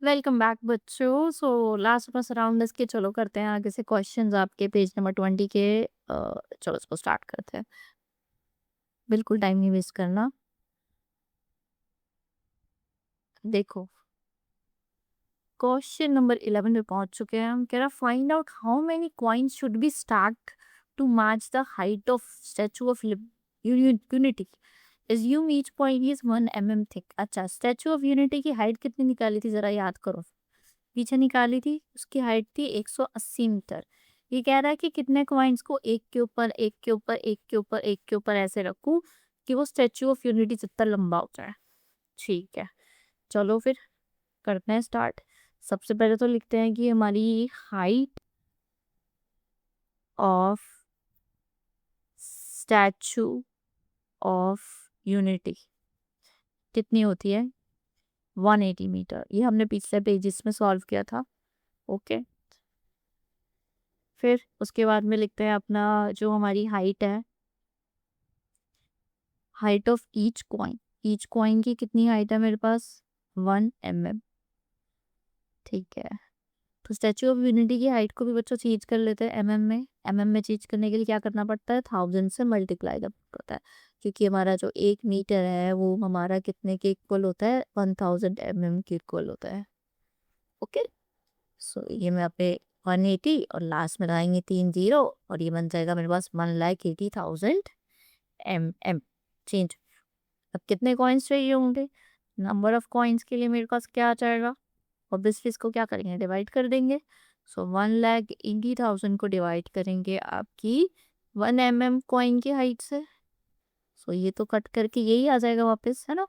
Welcome back बच्चों। Last बस round इसके चलो करते हैं आगे से क्वेश्चंस आपके पेज नंबर 20 के। चलो इसको स्टार्ट करते हैं। बिल्कुल टाइम नहीं वेस्ट करना। देखो, क्वेश्चन नंबर 11 पे पहुंच चुके हैं हम। कह रहा find out how many coins should be stacked to match the height of Statue of Unity. Assume each point is 1 mm thick. अच्छा, स्टैचू ऑफ यूनिटी की हाइट कितनी निकाली थी, जरा याद करो। पीछे निकाली थी, उसकी हाइट थी 180 मीटर। ये कह रहा है कि कितने कॉइन्स को एक के ऊपर एक के ऊपर एक के ऊपर एक के ऊपर ऐसे रखूं कि वो स्टैचू ऑफ यूनिटी जितना लंबा हो जाए। ठीक है, चलो फिर करते हैं स्टार्ट। सबसे पहले तो लिखते हैं कि हमारी height of Statue of unity कितनी होती है, 180 मीटर। ये हमने पिछले पेजेस में सॉल्व किया था। ओके, फिर उसके बाद में लिखते हैं अपना जो हमारी हाइट है, हाइट ऑफ ईच कॉइन की कितनी हाइट है मेरे पास, 1 mm। ठीक है, तो स्टैचू ऑफ यूनिटी की हाइट को भी बच्चों चेंज कर लेते हैं एमएम में। एमएम में चेंज करने के लिए क्या करना पड़ता है, 1000 से मल्टीप्लाई करना पड़ता है, क्योंकि हमारा जो 1 मीटर है वो हमारा कितने के इक्वल होता है, 1000 mm के इक्वल होता है। ओके, सो ये मैं पे 180 और लास्ट में लगाएंगे 3 0 और ये बन जाएगा मेरे पास 1,80,000 mm। चेंज। अब कितने कॉइन्स चाहिए होंगे, नंबर ऑफ कॉइन्स के लिए मेरे पास क्या आ जाएगा, ऑब्वियसली इसको क्या करेंगे, डिवाइड कर देंगे। सो 1,80,000 को डिवाइड करेंगे आपकी 1 mm कॉइन की हाइट से। सो ये तो कट करके यही आ जाएगा वापस, है ना।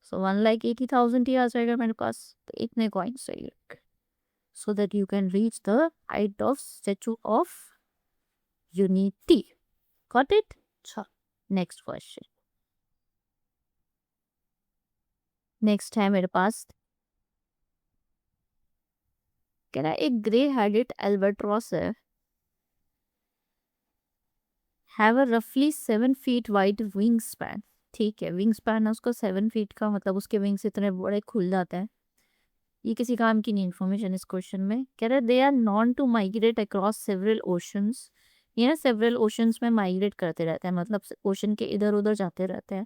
सो 1,80,000 ही आ जाएगा मेरे पास। तो इतने कॉइन्स चाहिए so that you can reach the height of statue of unity. Got it. अच्छा, नेक्स्ट क्वेश्चन। नेक्स्ट है मेरे पास, कह रहा है एक ग्रे हेडेड एल्बाट्रॉस है, हैव अ रफली 7 फीट वाइड विंग स्पैन। ठीक है, विंग स्पैन है उसका 7 फीट का, मतलब उसके विंग्स इतने बड़े खुल जाते हैं। ये किसी काम की नहीं इन्फॉर्मेशन इस क्वेश्चन में। कह रहा है they are known to migrate across several oceans. ये ना सेवरल ओशंस में माइग्रेट करते रहते हैं, मतलब ओशन के इधर उधर जाते रहते हैं।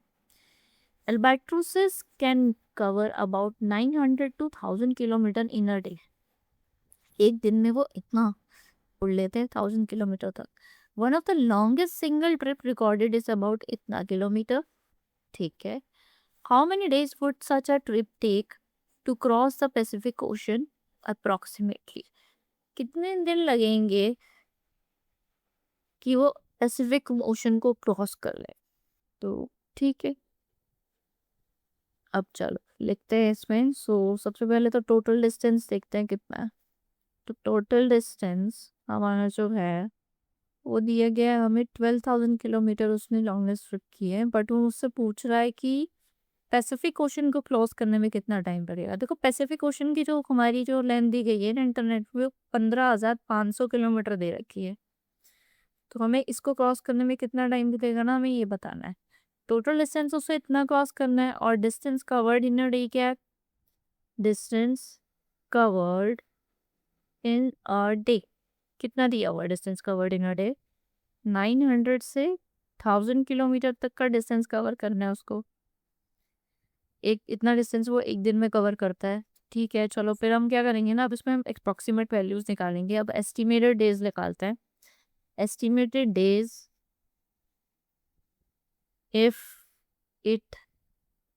Albatrosses can cover about 900 to 1000 kilometre in a day. एक दिन में वो इतना उड़ लेते हैं, 1000 किलोमीटर तक। One of the longest single trip recorded is about इतना किलोमीटर। ठीक है, how many days would such a trip take to cross the Pacific Ocean approximately. कितने दिन लगेंगे कि वो पैसिफिक ओशन को क्रॉस कर ले। तो ठीक है, अब चलो लिखते हैं इसमें। सबसे पहले तो टोटल डिस्टेंस देखते हैं कितना है। तो टोटल डिस्टेंस हमारा जो है वो दिया गया है हमें 12,000 किलोमीटर, उसने लॉन्गेस्ट ट्रिप की है। बट वो मुझसे पूछ रहा है कि पैसिफिक ओशन को क्रॉस करने में कितना टाइम लगेगा। देखो, पैसिफिक ओशन की जो हमारी जो लेंथ दी गई है ना इंटरनेट पे, वो 15,500 किलोमीटर दे रखी है। तो हमें इसको क्रॉस करने में कितना टाइम लगेगा ना, हमें ये बताना है। टोटल डिस्टेंस उसे इतना क्रॉस करना है, और distance covered in a day क्या है, distance covered in a day कितना दिया हुआ है, distance covered in a day 900 से 1000 किलोमीटर तक का डिस्टेंस कवर करना है उसको। एक इतना डिस्टेंस वो एक दिन में कवर करता है। ठीक है, चलो फिर हम क्या करेंगे ना, अब इसमें हम अप्रॉक्सीमेट वैल्यूज निकालेंगे। अब एस्टिमेटेड डेज निकालते हैं। Estimated days if it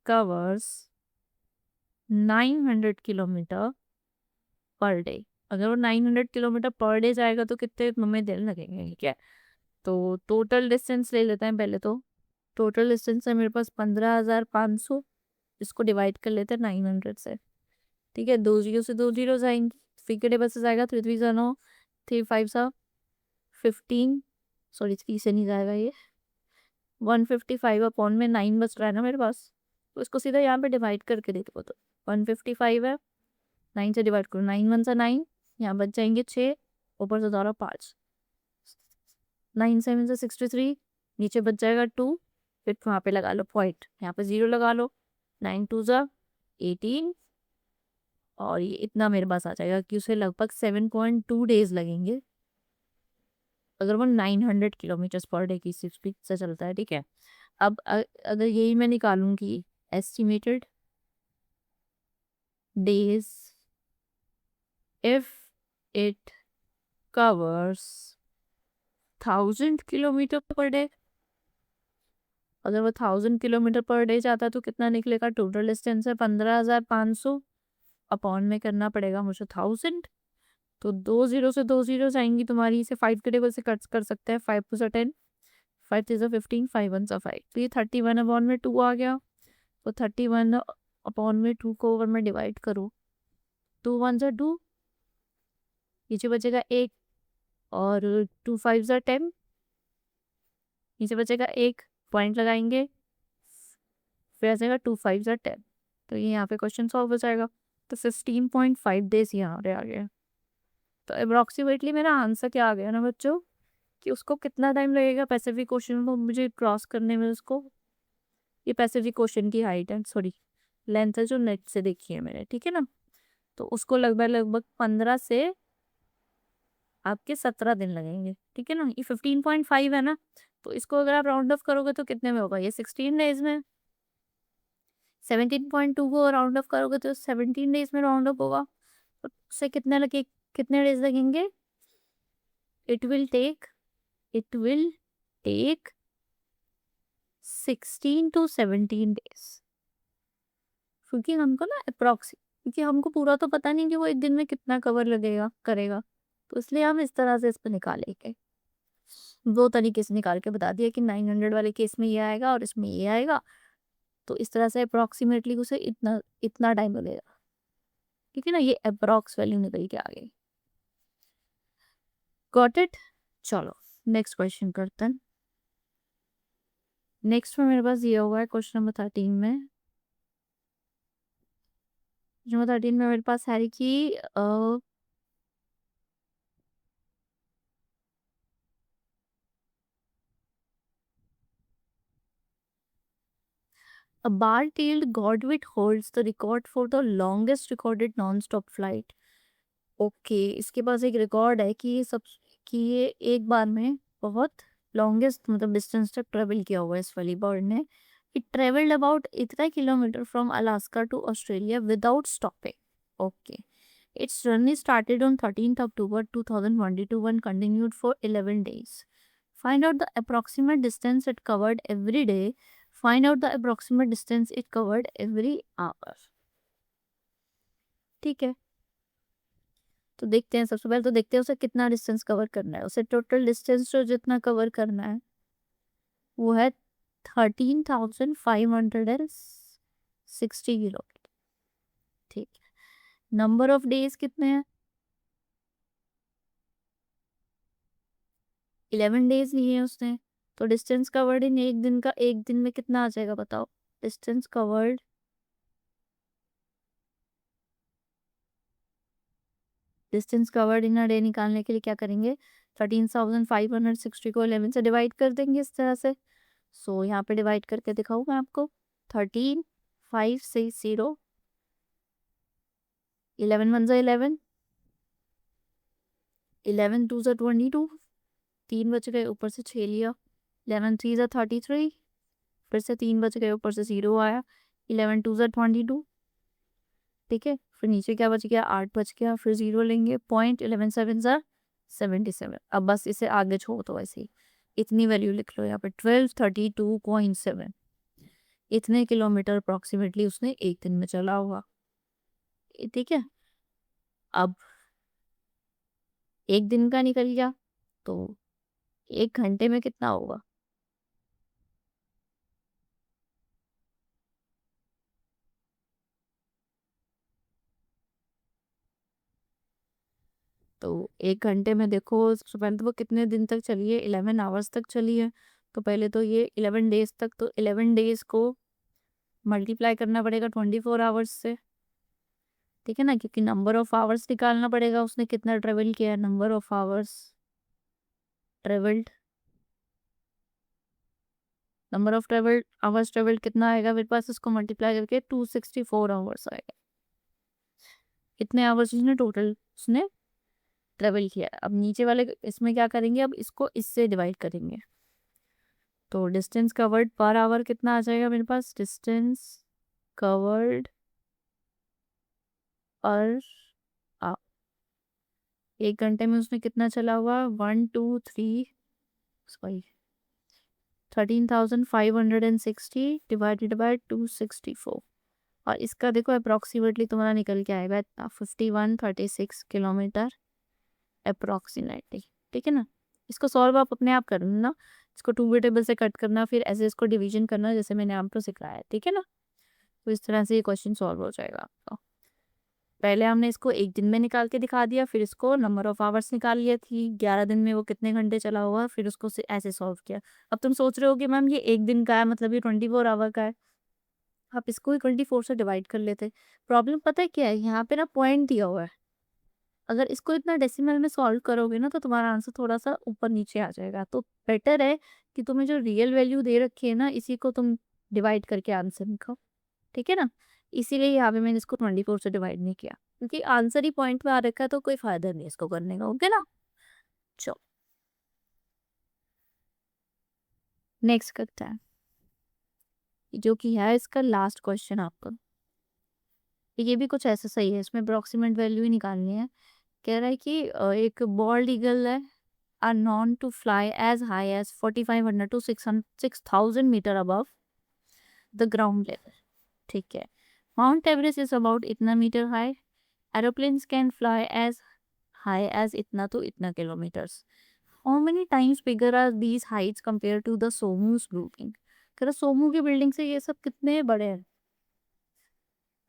covers 900 kilometre per day. अगर वो 900 किलोमीटर पर डे जाएगा तो कितने हमें दिन लगेंगे, ठीक है। तो टोटल डिस्टेंस ले लेते हैं पहले। तो टोटल डिस्टेंस है मेरे पास 15,500, इसको डिवाइड कर लेते हैं 900 से। ठीक है, 2 0 से 2 0 जाएंगे, फिर के टेबल से जाएगा 3 3 9, 3 5 15, सॉरी 3 से नहीं जाएगा ये, 155 अपॉन में 9 बच रहा है ना मेरे पास। तो इसको सीधा यहाँ पे डिवाइड करके दे दो। तो 155 है, 9 से डिवाइड करो, 9 1 9, यहाँ बच जाएंगे 6, ऊपर से दोबारा 5, 9 7 से 63, नीचे बच जाएगा 2, फिर वहाँ पे लगा लो पॉइंट, यहाँ पे 0 लगा लो, 9 2 ज़ा 18 और ये इतना मेरे पास आ जाएगा कि उसे लगभग 7.2 डेज लगेंगे अगर वो 900 किलोमीटर पर डे की स्पीड से चलता है। ठीक है, अब अगर यही मैं निकालूंगी estimated days if it covers 1000 kilometre per day, अगर वो 1000 किलोमीटर पर डे जाता है तो कितना निकलेगा? टोटल डिस्टेंस है 15,500, अपॉन में करना पड़ेगा मुझे 1000। तो 2 0 से 2 0 जाएंगी तुम्हारी, इसे 5 के टेबल से कट कर सकते हैं। 5 2 10, 5 3 15, 5 1 5, तो ये 31 अपॉन में 2 आ गया। तो 31 अपॉन में 2 को अगर मैं डिवाइड करूँ, 2 1 2, नीचे बचेगा 1, और 2 5 10, नीचे बचेगा 1, पॉइंट लगाएंगे, फिर आ जाएगा 2 5 10। तो ये यहाँ पे क्वेश्चन सॉल्व हो जाएगा। तो 16.5 डेज यहाँ पे आ गया। तो अप्रॉक्सीमेटली मेरा आंसर क्या आ गया ना बच्चों, कि उसको कितना टाइम लगेगा पैसिफिक ओशन को मुझे क्रॉस करने में। उसको, ये पैसिफिक ओशन की हाइट है, सॉरी लेंथ है जो नेट से देखी है मैंने, ठीक है ना। तो उसको लगभग लगभग 15 से आपके 17 दिन लगेंगे, ठीक है ना। ये 15.5 है ना, तो इसको अगर आप राउंड ऑफ करोगे तो कितने में होगा? ये 16 डेज में। 17.2 को राउंड ऑफ करोगे तो 17 डेज में राउंड ऑफ होगा। तो उससे कितने डेज लगेंगे? It will take it will take 16 to 17 days, क्योंकि हमको ना अप्रोक्स, क्योंकि हमको पूरा तो पता नहीं कि वो एक दिन में कितना कवर लगेगा करेगा, तो इसलिए हम इस तरह से इस पर निकालेंगे। दो तरीके से निकाल के बता दिया कि 900 वाले केस में ये आएगा और इसमें ये आएगा। तो इस तरह से अप्रोक्सीमेटली उसे इतना इतना टाइम लगेगा, ठीक है ना। ये अप्रोक्स वैल्यू निकल के आ गई। Got it. चलो नेक्स्ट क्वेश्चन करते हैं। नेक्स्ट में मेरे पास ये हुआ है क्वेश्चन नंबर 13 में। नंबर 13 में मेरे पास है कि a bar-tailed godwit holds the record for the longest recorded non-stop flight. Okay, इसके पास एक रिकॉर्ड है कि ये एक बार में बहुत लॉन्गेस्ट मतलब डिस्टेंस तक ट्रेवल किया हुआ है इस वाली बर्ड ने। इट ट्रेवल्ड अबाउट इतना kilometre from Alaska to Australia without stopping. Okay, its journey started on 13th October 2022 and continued for 11 days. Find out the approximate distance it covered every day. Find out the approximate distance it covered every hour. ठीक है, तो देखते हैं। सबसे पहले तो देखते हैं उसे कितना डिस्टेंस कवर करना है। उसे टोटल डिस्टेंस जो जितना कवर करना है वो है 13,560 किलोमीटर। ठीक है, नंबर ऑफ डेज कितने हैं? 11 डेज लिए हैं उसने। तो डिस्टेंस कवर्ड इन एक दिन का, एक दिन में कितना आ जाएगा बताओ? Distance covered in a day निकालने के लिए क्या करेंगे? 13,560 को 11 से डिवाइड कर देंगे इस तरह से। सो यहाँ पे डिवाइड करके दिखाऊँ मैं आपको। 13,560, 11 1 11, 11 2 22, 3 बच गए, ऊपर से 6 लिया। 11 3 33, फिर से 3 बच गए, ऊपर से 0 आया। 11 2 22, ठीक है। फिर नीचे क्या बच गया? 8 बच गया, फिर 0 लेंगे। पॉइंट 11 7 77। अब बस इसे आगे छोड़ दो ऐसे ही, इतनी वैल्यू लिख लो यहाँ पे 1232.7। इतने किलोमीटर अप्रॉक्सीमेटली उसने एक दिन में चला होगा, ठीक है। अब एक दिन का निकल गया तो एक घंटे में कितना होगा? तो एक घंटे में देखो, सबसे पहले तो वो कितने दिन तक चली है? 11 आवर्स तक चली है। तो पहले तो ये 11 डेज तक, तो 11 डेज को मल्टीप्लाई करना पड़ेगा 24 आवर्स से, ठीक है ना, क्योंकि नंबर ऑफ आवर्स निकालना पड़ेगा उसने कितना ट्रेवल किया है। Number of hours travelled, number of travelled hours travelled कितना आएगा मेरे पास? इसको मल्टीप्लाई करके 264 आवर्स आएगा। इतने आवर्स उसने टोटल उसने ट्रेवल किया है। अब नीचे वाले इसमें क्या करेंगे, अब इसको इससे डिवाइड करेंगे। तो डिस्टेंस कवर्ड पर आवर कितना आ जाएगा मेरे पास, डिस्टेंस कवर्ड पर आवर, 1 घंटे में उसने कितना चला हुआ, 13,560 डिवाइडेड बाय 264, और इसका देखो अप्रॉक्सीमेटली तुम्हारा निकल के आएगा इतना 5136 किलोमीटर अप्रॉक्सीमेटली। ठीक है ना। इसको सॉल्व आप अपने आप कर लेना, इसको 2 टेबल से कट करना, फिर ऐसे इसको डिवीजन करना जैसे मैंने आपको सिखाया है। ठीक है ना। तो इस तरह से ये क्वेश्चन सॉल्व हो जाएगा आपका। पहले हमने इसको एक दिन में निकाल के दिखा दिया, फिर इसको नंबर ऑफ आवर्स निकाल लिए थी, 11 दिन में वो कितने घंटे चला हुआ, फिर उसको ऐसे सॉल्व किया। अब तुम सोच रहे हो कि मैम ये एक दिन का है, मतलब ये 24 आवर का है। आप इसको ही 24 से डिवाइड कर लेते। प्रॉब्लम पता है क्या है, यहाँ पे ना पॉइंट दिया हुआ है। अगर इसको इतना डेसिमल में सॉल्व करोगे ना तो तुम्हारा आंसर थोड़ा सा ऊपर नीचे आ जाएगा। तो बेटर है कि तुम्हें जो रियल वैल्यू दे रखी है ना, इसी को तुम डिवाइड करके आंसर लिखो। ठीक है ना। इसीलिए यहाँ पे मैंने इसको 24 से डिवाइड नहीं किया, क्योंकि आंसर ही पॉइंट में आ रखा है तो कोई फायदा नहीं इसको करने का। ओके ना। चलो नेक्स्ट करते हैं, जो कि है इसका लास्ट क्वेश्चन आपका। ये भी कुछ ऐसा सही है, इसमें अप्रॉक्सीमेट वैल्यू ही निकालनी है। कह रहा है कि एक बॉल्ड ईगल है are known to fly as high as 4500 to 6000 meter above the ground level. ठीक है। माउंट एवरेस्ट इज अबाउट इतना metre high, aeroplanes can fly as high as इतना तो इतना kilometres. How many times bigger are these heights compare to the Somu's building. कह रहा सोमू की building से ये सब कितने बड़े हैं।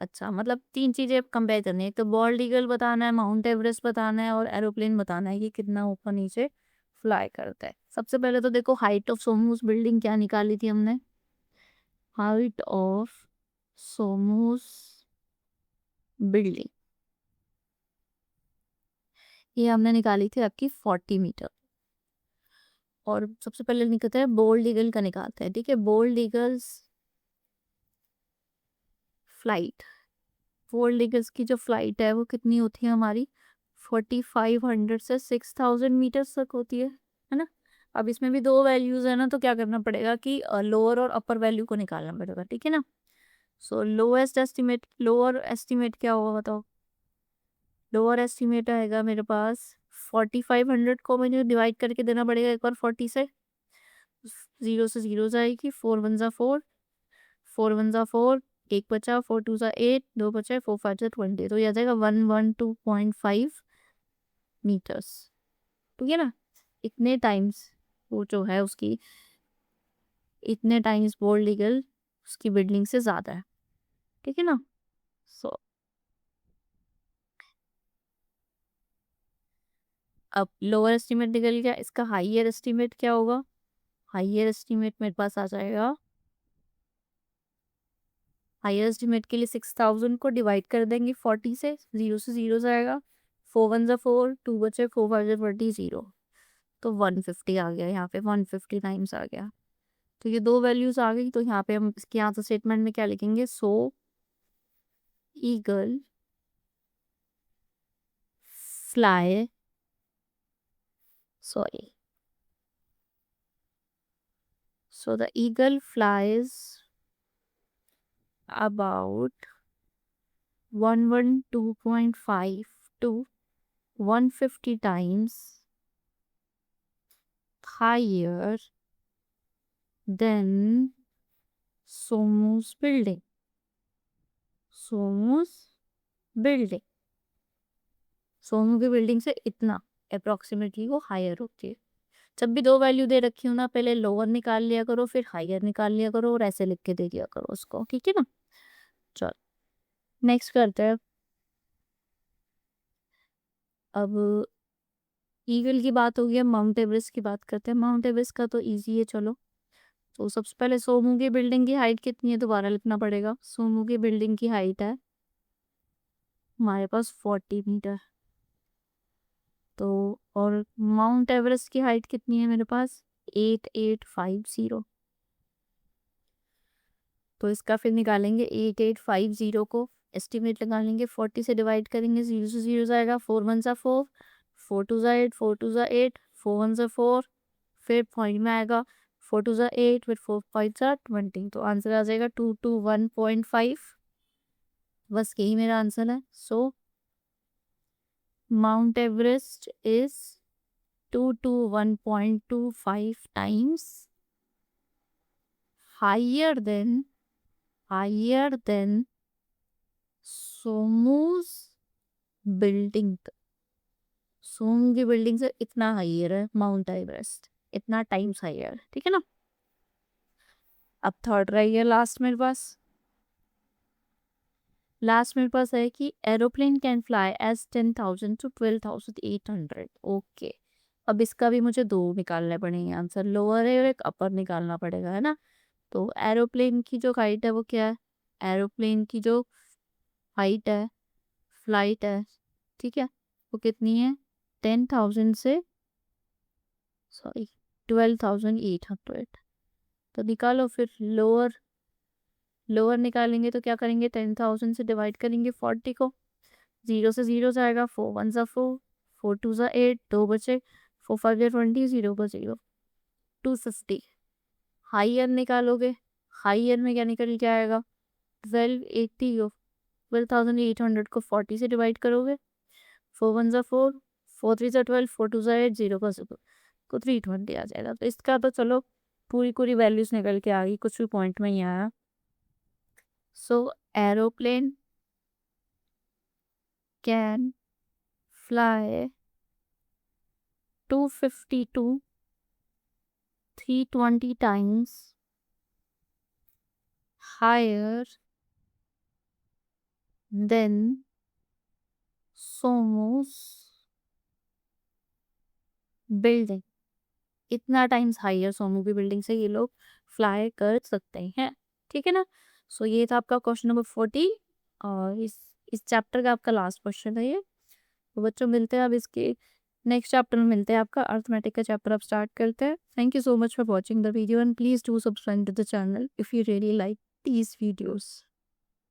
अच्छा, मतलब 3 चीजें कंपेयर करनी है, एक तो बॉल्ड ईगल बताना है, माउंट एवरेस्ट बताना है, और एरोप्लेन बताना है कि कितना ऊपर नीचे फ्लाई करता है। सबसे पहले तो देखो हाइट ऑफ सोमूस बिल्डिंग क्या निकाली थी हमने, हाइट ऑफ सोमूस बिल्डिंग ये हमने निकाली थी आपकी 40 मीटर। और सबसे पहले निकलता है बोल्ड ईगल का, निकालते हैं। ठीक है, bald eagles flight, bald eagles की जो फ्लाइट है वो कितनी होती है हमारी, 4500 से 6000 मीटर तक होती है ना। अब इसमें भी दो वैल्यूज है ना, तो क्या करना पड़ेगा कि लोअर और अपर वैल्यू को निकालना पड़ेगा। ठीक है ना। सो लोएस्ट एस्टिमेट, लोअर एस्टिमेट क्या होगा बताओ। लोअर एस्टिमेट आएगा मेरे पास 4500 को मुझे डिवाइड करके देना पड़ेगा एक बार 40 से, 0 से 0 जाएगी, 4 1 4, 4 1 4, एक बचा, 4 2 8, 2 बचे, 4 5 20, तो ये आ जाएगा 112.5 मीटर्स। ठीक है ना। इतने टाइम्स वो जो है उसकी, इतने टाइम्स बोल्ड ईगल उसकी बिल्डिंग से ज़्यादा है। ठीक है ना। सो अब लोअर एस्टिमेट निकल गया, इसका हाइयर एस्टिमेट क्या होगा। हाइयर एस्टिमेट मेरे पास आ जाएगा, हाइयर एस्टिमेट के लिए 6000 को डिवाइड कर देंगे 40 से, 0 से 0 जाएगा, 4 1 4, 2 बचे, 4 5 20, 0, तो 150 आ गया। यहाँ पे 150 टाइम्स आ गया। तो ये दो वैल्यूज आ गई, तो यहाँ पे हम इसके आंसर स्टेटमेंट में क्या लिखेंगे, so eagle fly, sorry, so the eagle flies about 112.5 to 150 times higher than Somu's building. Somu's building. Somu की बिल्डिंग से इतना अप्रोक्सीमेटली वो हायर होती है। जब भी दो वैल्यू दे रखी हो ना, पहले लोअर निकाल लिया करो, फिर हायर निकाल लिया करो, और ऐसे लिख के दे दिया करो उसको। ठीक है ना। चलो नेक्स्ट करते हैं। अब ईगल की बात हो गई, माउंट एवरेस्ट की बात करते हैं। माउंट एवरेस्ट का तो इजी है। चलो, तो सबसे पहले सोमू की बिल्डिंग की हाइट कितनी है दोबारा लिखना पड़ेगा। सोमू की बिल्डिंग की हाइट है हमारे पास 40 मीटर। तो और माउंट एवरेस्ट की हाइट कितनी है मेरे पास, 8850। तो इसका फिर निकालेंगे 8850 को, एस्टिमेट लगा लेंगे, 40 से डिवाइड करेंगे, 0 से 0 जाएगा, 4 1 जा 4, 4 2 जा 8, 4 2 जा 8, 4 1 जा 4, फिर पॉइंट में आएगा 4 2 जा 8, फिर 4 5 जा 20, तो आंसर आ जाएगा 221.5। बस यही मेरा आंसर है। So Mount Everest is 221.25 times higher than Somu's building. Som की बिल्डिंग से इतना हाइयर है माउंट एवरेस्ट, इतना टाइम्स हाइयर, ठीक है ना। अब थर्ड रह गया लास्ट मेरे पास है कि aeroplane can fly as 10,000 to 12,800। Okay, अब इसका भी मुझे दो निकालने पड़ेंगे आंसर, लोअर है और एक अपर निकालना पड़ेगा, है ना। तो एरोप्लेन की जो हाइट है वो क्या है, एरोप्लेन की जो हाइट है, फ्लाइट है, ठीक है, वो कितनी है, 10,000 से सॉरी 12,800। तो निकालो फिर लोअर निकालेंगे तो क्या करेंगे, 10,000 से डिवाइड करेंगे 40 को, 0 से 0 जाएगा, 4 1 जा 4, 4 2 जा 8, 2 बचे, 4 5 जा 20, 0 पर 0, 250। हाइयर निकालोगे, हाइयर में क्या निकल के आएगा, 1280 को 12,800 को 40 से डिवाइड करोगे, 4 1 जा 4, 4 3 जा 12, 4 2 जा 8, 0 का 0 को 320 आ जाएगा। तो इसका तो चलो पूरी पूरी वैल्यूज निकल के आ गई, कुछ भी पॉइंट में ही आया। So aeroplane can fly 250 to 320 times higher than Somu's building. इतना टाइम्स हाइयर सोमो की बिल्डिंग से ये लोग फ्लाई कर सकते हैं, ठीक है ना। सो ये था आपका क्वेश्चन नंबर 40 और इस चैप्टर का आपका लास्ट क्वेश्चन है ये। तो बच्चों मिलते हैं अब इसके नेक्स्ट चैप्टर में, मिलते हैं, आपका अर्थमेटिक का चैप्टर आप स्टार्ट करते हैं। Thank you so much for watching the video and please do subscribe to the channel if you really like these videos.